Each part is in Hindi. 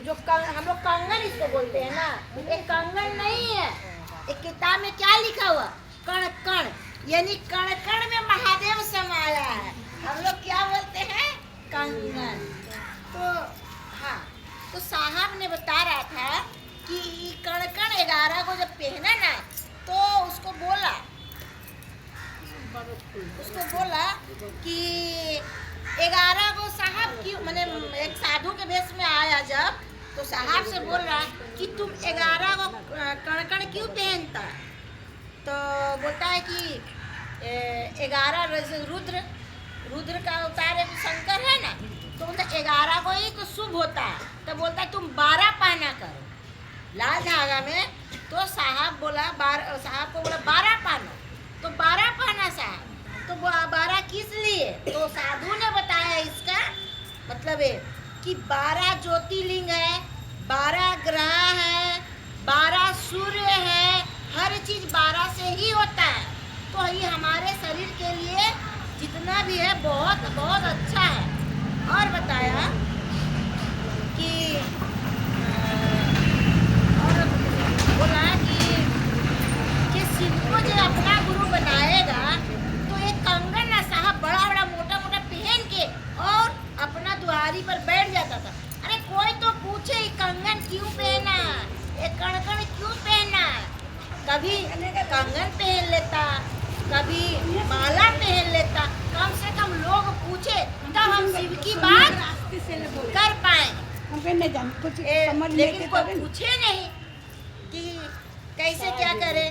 हम लोग कंगन इसको बोलते हैं ना, ये कंगन नहीं है। एक किताब में क्या लिखा हुआ, कण कण, यानी कण कण में महादेव समाया है। हम लोग क्या बोलते हैं, कंगन। तो हाँ, तो साहब ने बता रहा था कि कण कण 11 को जब पहना ना, तो उसको बोला कि 11 को साहब की, मैंने एक साधु के भेष में आया जब, तो साहब से बोल रहा कि तुम 11 को कण क्यों पहनता। तो बोलता है कि 11 रुद्र का अवतार है, शंकर है ना, तो बोलता 11 को ही तो शुभ होता है। तो बोलता है तुम 12 पहना करो लाल धागा में। तो साहब बोला, साहब को बोला 12 पहनो, तो 12 पहना साहब। तो 12 किस लिए, तो साधु ने बताया इसका मतलब है कि 12 ज्योतिर्लिंग है, 12 ग्रह है, 12 सूर्य है, हर चीज 12 से ही होता है। तो ये हमारे शरीर के लिए जितना भी है बहुत बहुत अच्छा है। और बताया कि और बोला कि शिव को जो अपना गुरु बनाएगा, तो एक कंगन ना साहब बड़ा बड़ा मोटा मोटा पहन के और अपना द्वारी पर बैठ जाता था। अरे कोई तो पूछे कंगन क्यों पहना, एक कणकण क्यों पहना। कभी कंगन पहन लेता, कभी माला पहन लेता, कम से कम लोग पूछे तब हम शिव की बात कर पाए। लेकिन कोई पूछे नहीं कि कैसे क्या करे।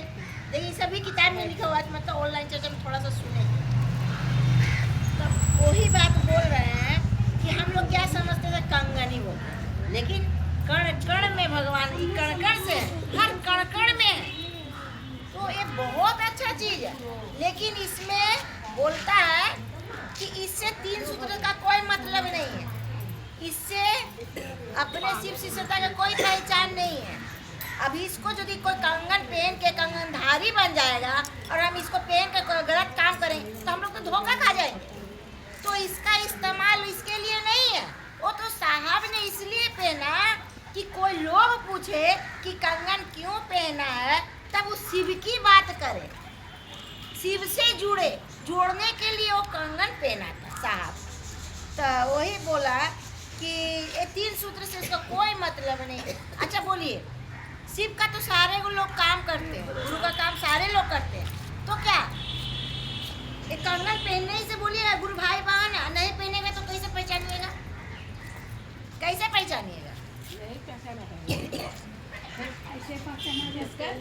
देखिए सभी किताब में लिखा हुआ है, मतलब ऑनलाइन चर्चा में थोड़ा सा सुने, तो वही बात बोल रहे हैं कि हम लोग क्या समझते थे, कंगन ही बोलते हैं, लेकिन कण कण में भगवान, कण कण से, हर कण कण में। तो ये बहुत अच्छा चीज है, लेकिन इसमें बोलता है कि इससे 3 सूत्र का कोई मतलब नहीं है, इससे अपने शिव शिष्यता का कोई पहचान नहीं है। अभी इसको यदि कोई कंगन पहन के कंगनधारी बन जाएगा और हम इसको पहन के कोई गलत काम करेंगे तो हम लोग तो धोखा खा जाएंगे। तो इसका इस्तेमाल इसके लिए नहीं है, वो तो साहब ने इसलिए पहना कि कोई लोग पूछे कि कंगन क्यों पहना है, तब वो शिव की बात करे, शिव से जोड़ने के लिए वो कंगन पहना था साहब। तो वही बोला कि ये 3 सूत्र से इसका कोई मतलब नहीं। अच्छा बोलिए, शिव का तो सारे लोग काम करते हैं, गुरु का काम सारे लोग करते हैं, तो क्या एक कंगन पहनने से बोलिएगा गुरु भाई बहन नहीं पहनेगा तो कैसे पहचानिएगा, कैसे पहचानिएगा।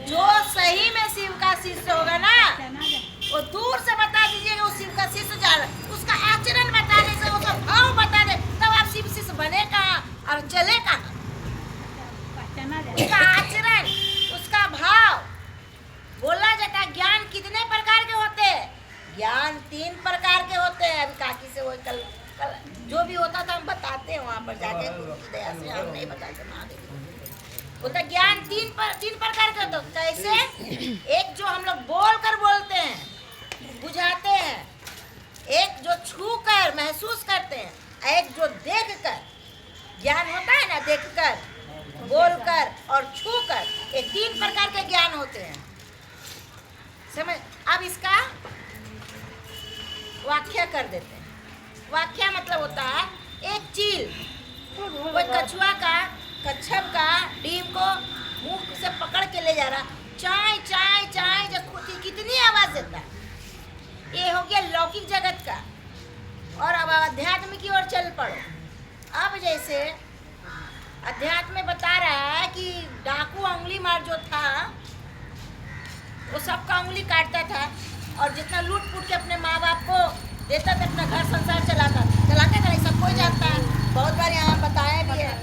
जो सही में शिव का शिष्य होगा ना, वो दूर से बता दीजिएगा वो शिव का शिष्य जा रहा है, उसका आचरण बताने से, उसका भाव बता दे, तब आप शिव शिष्य बने कहाँ और चले कहाँ। उसका आचरण, उसका भाव बोला जाता है। ज्ञान कितने प्रकार के होते हैं, ज्ञान 3 प्रकार के होते हैं। अभी काकी से वो कल जो भी होता था हम बताते हैं वहाँ पर जाके, गुरु की दया से हम नहीं बताते, महादेव बोलता ज्ञान 3 प्रकार के होते हैं। कैसे, एक जो हम लोग बोल कर बोलते हैं बुझाते हैं, एक जो छू कर महसूस करते हैं, एक जो देख कर ज्ञान होता है ना, देख कर, बोल कर और छू कर, ये 3 प्रकार के ज्ञान होते हैं, समझ। अब इसका व्याख्या कर देते हैं। व्याख्या मतलब होता है एक चील कोई कच्छप का डीम को मुंह से पकड़ के ले जा रहा, चाय चाय चाय जब कितनी आवाज देता है। ये हो गया लौकिक जगत का। और अब अध्यात्म की ओर चल पड़ो। अब जैसे अध्यात्म में बता रहा है कि डाकू अंगुली मार जो था वो सबका उंगली काटता था और जितना लूट फूट के अपने माँ बाप को देता था, अपना घर संसार चलाते था, सब कोई जानता है, बहुत बार यहाँ बताया भी है।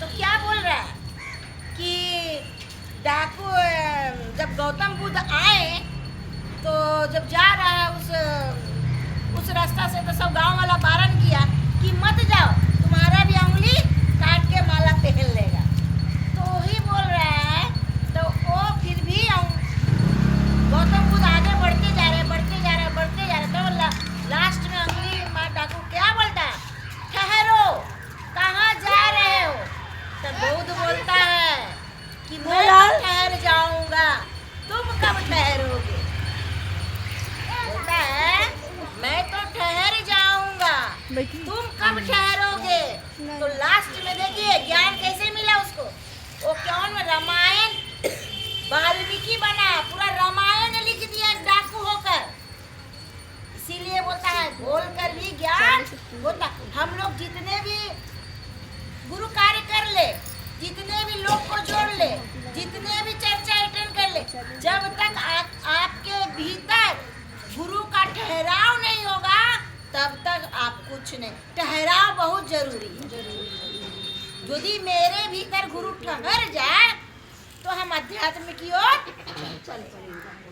तो क्या बोल रहा है कि डाकू जब गौतम बुद्ध आए तो जब जा रहा है उस रास्ता से, तो सब गांव वाला बारण किया कि मत जाओ, तुम्हारा भी उंगली काट के माला पहन लेगा। तो वही बोल रहा है, तो वो फिर भी गौतम बुद्ध आगे बढ़ते जा रहे तो लास्ट में उंगली मार डाकू क्या बोलता है, ठहरो, कहाँ जा रहे हो, तुम कब ठहरोगे? तो लास्ट में देखिए ज्ञान कैसे मिला उसको। वो कौन रामायण वाल्मीकि बना, पूरा रामायण लिख दिया डाकू होकर। इसीलिए बोलता है बोल कर भी ज्ञान होता। हम लोग जितने भी गुरु कार्य कर ले, जितने भी लोग को जोड़ ले, जितने भी चर्चा अटेंड कर ले, जब तक आपके भीतर गुरु का ठहराव नहीं होगा तब तक आप कुछ नहीं। ठहराव बहुत जरूरी है। यदि मेरे भीतर गुरु ठहर जाए तो हम अध्यात्म की ओर चले,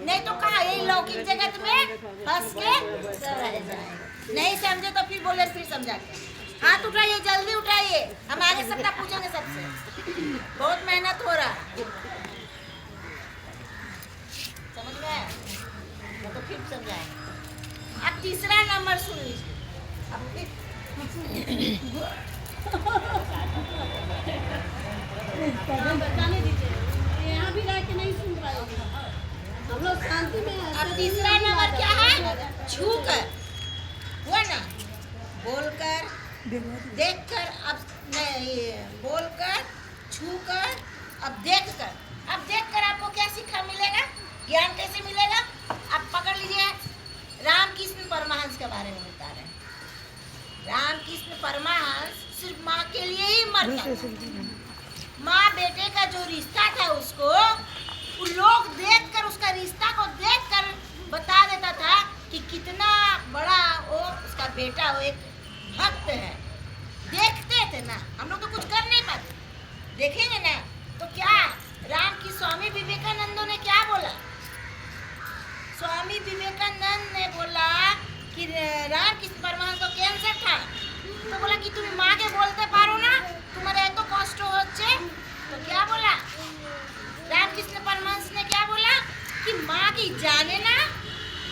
नहीं तो कहाँ यही लौकिक जगत में फंस के रह जाए। नहीं समझे तो फिर बोले, फिर समझा के हाथ उठाइए, जल्दी उठाइए, हम आगे सबका पूछेंगे सबसे। बहुत मेहनत हो रहा है, समझ में आया? तो फिर समझाएंगे। अब तीसरा नंबर सुन लीजिए। अब बताने दीजिए, यहाँ भी रह के नहीं सुन पाएंगे हम लोग, शांति में। अब तीसरा नंबर क्या है? छू कर, हुआ ना, बोलकर, देखकर, अब नहीं बोलकर, छू कर, अब देखकर। अब देखकर आपको क्या सीखा मिलेगा? ज्ञान कैसे मिलेगा? अब पकड़ लीजिए, रामकृष्ण परमहंस के बारे में बता रहे हैं। रामकृष्ण परमहंस सिर्फ माँ के लिए ही मरता था। माँ बेटे का जो रिश्ता था उसको, वो लोग देखकर, उसका रिश्ता को देखकर बता देता था कि कितना बड़ा वो उसका बेटा वो एक भक्त है। देखते थे ना, हम लोग तो कुछ कर नहीं पाते, देखेंगे ना। तो क्या राम की स्वामी विवेकानंद ने क्या बोला? स्वामी विवेकानंद ने बोला कि रामकृष्ण परमहंस को कैंसर था, तो बोला कि तुम माँ के बोलते पारो ना, तुम्हारे तो कष्ट होच्छे। तो क्या बोला रामकृष्ण परमहंस ने? क्या बोला कि माँ की जाने ना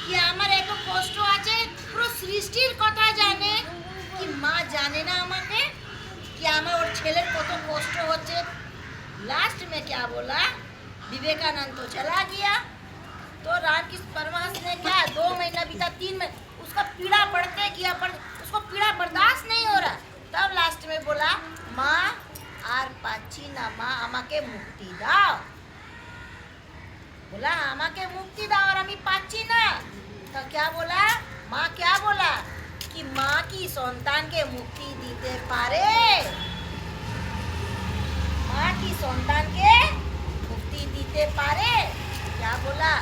कि আমার এত কষ্ট আছে, পুরো সৃষ্টির কথা জানে, कि माँ जाने ना আমাকে कि আমার ওর ছেলের কত কষ্ট হচ্ছে। लास्ट में क्या बोला? विवेकानंद तो चला गया, तो रामकृष्ण परमहंस ने क्या 2 महीना बीता, 3 महीना, उसका पीड़ा बढ़ते गया, पर उसको पीड़ा बर्दाश्त नहीं हो रहा। तब लास्ट में बोला माँ आर पाची ना, माँ আমাকে मुक्ति दाओ। बोला আমাকে मुक्ति दाओ और আমি पाची ना। तो क्या बोला माँ? क्या बोला कि माँ की संतान के मुक्ति दीते पारे, माँ की संतान के मुक्ति दीते पारे। क्या बोला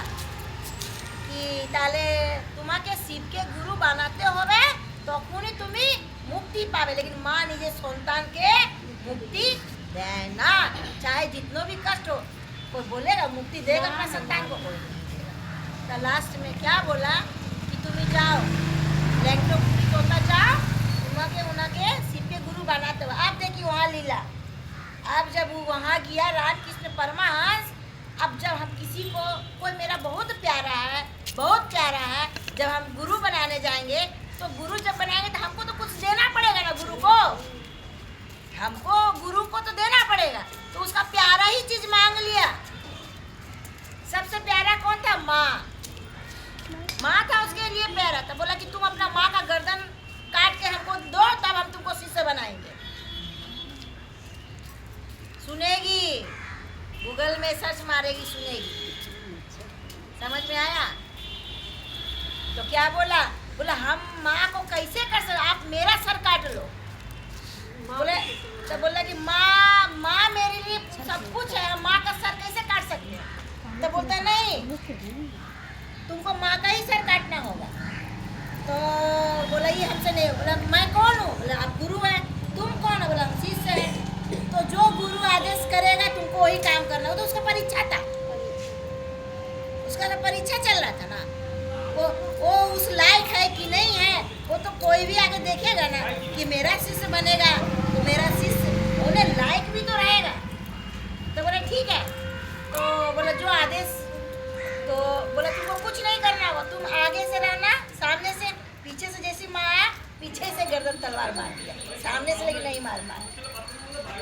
कि ताले तुम्हाके शिव के गुरु बनाते होवे तखुनी तुम्ही मुक्ति पावे, लेकिन माँ निजे संतान के मुक्ति देना, चाहे जितनो भी कष्ट हो। कोई बोलेगा मुक्ति देगा अपना संतान को? कोई नहीं देगा। तो लास्ट में क्या बोला कि तुम्ही जाओ लैंगटो तोता जाओ, उनके शिव के गुरु बनाते हो। आप देखिए वहाँ लीला। अब जब वो वहाँ गया रामकृष्ण परमहंस, अब जब हम किसी को, कोई मेरा बहुत प्यारा है, बहुत प्यारा है, जब हम गुरु बनाने जाएंगे तो गुरु जब बनाएंगे तो हमको तो कुछ देना पड़ेगा ना गुरु को, हमको गुरु को तो देना पड़ेगा। तो उसका प्यारा ही चीज मांग लिया। सबसे प्यारा कौन था? माँ। माँ था उसके लिए प्यारा था। बोला कि तुम अपना माँ का गर्दन काट के हमको दो, तब हम तुमको शिष्य बनाएंगे। सुनेगी, गूगल में सर्च मारेगी, सुनेगी। समझ में आया? तो क्या बोला? बोला हम माँ को कैसे कर सकते, आप मेरा सर काट लो। बोले तो बोला कि माँ मेरे लिए सब कुछ है, माँ का सर कैसे काट सकते हैं? तो बोलता नहीं, तुमको माँ का ही सर काटना होगा। तो बोला ये हमसे नहीं। बोला मैं कौन हूँ? बोला आप गुरु हैं। तुम कौन हो? बोला हम शिष्य हैं। तो जो गुरु आदेश करेगा तुमको वही काम करना हो। तो उसका परीक्षा था, उसका तो परीक्षा चल रहा था ना, वो उस लायक है कि नहीं है, वो तो कोई भी आगे देखेगा ना कि मेरा शिष्य बनेगा तो मेरा शिष्य होने लायक भी तो रहेगा। तो बोला ठीक है। तो बोला जो आदेश, तो बोला तुमको कुछ नहीं करना होगा, तुम आगे से रहना, सामने से, पीछे से जैसी माँ आया पीछे से गर्दन तलवार मार दिया, सामने से लेकिन नहीं मार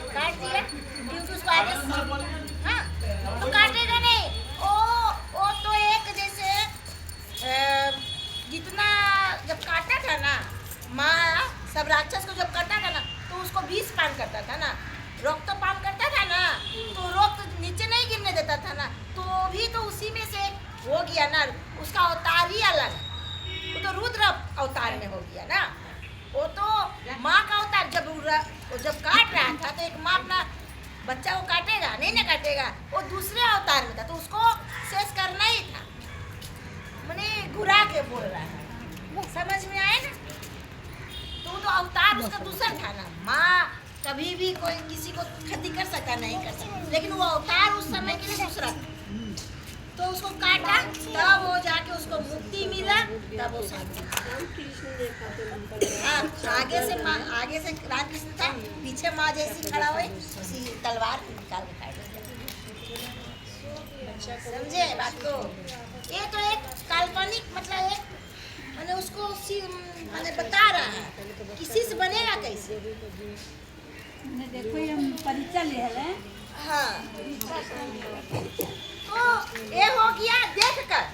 काट दिया, क्योंकि उसको आदेश। हाँ तो काटेगा नहीं, वो तो एक जैसे जितना जब काटा था ना, माँ सब राक्षस को जब करता था ना तो उसको 20 पान करता था ना, रोक तो पान करता था ना, तो रोक तो नीचे नहीं गिरने देता था ना, तो भी तो उसी में से हो गया ना, उसका अवतार ही अलग है। वो तो रुद्र अवतार में हो गया ना, वो तो माँ का अवतार। जब काट रहा था तो एक माँ अपना बच्चा को काटेगा नहीं ना काटेगा, वो दूसरे अवतार में था तो उसको शेष करना ही था। मैंने घुरा के बोल रहा है, समझ में आया ना। तो वो तो अवतार उसका दूसरा था ना। माँ कभी भी कोई किसी को क्षति कर सकता नहीं कर सकता, लेकिन वो अवतार उस समय के लिए दूसरा था। तो उसको काटा तब वो जाके उसको मुक्ति मिला, तब वो शांति। हाँ, आगे से रामकृष्ण था, पीछे माँ जैसी खड़ा हुए, उसी तलवार निकाल के काट दिया। समझे बात को। ये तो एक काल्पनिक मतलब एक मैंने उसको मैंने बता रहा है किसी से बनेगा कैसे। देखो ये हम परिचय ले रहे हैं। हाँ, तो ये हो गया देख कर।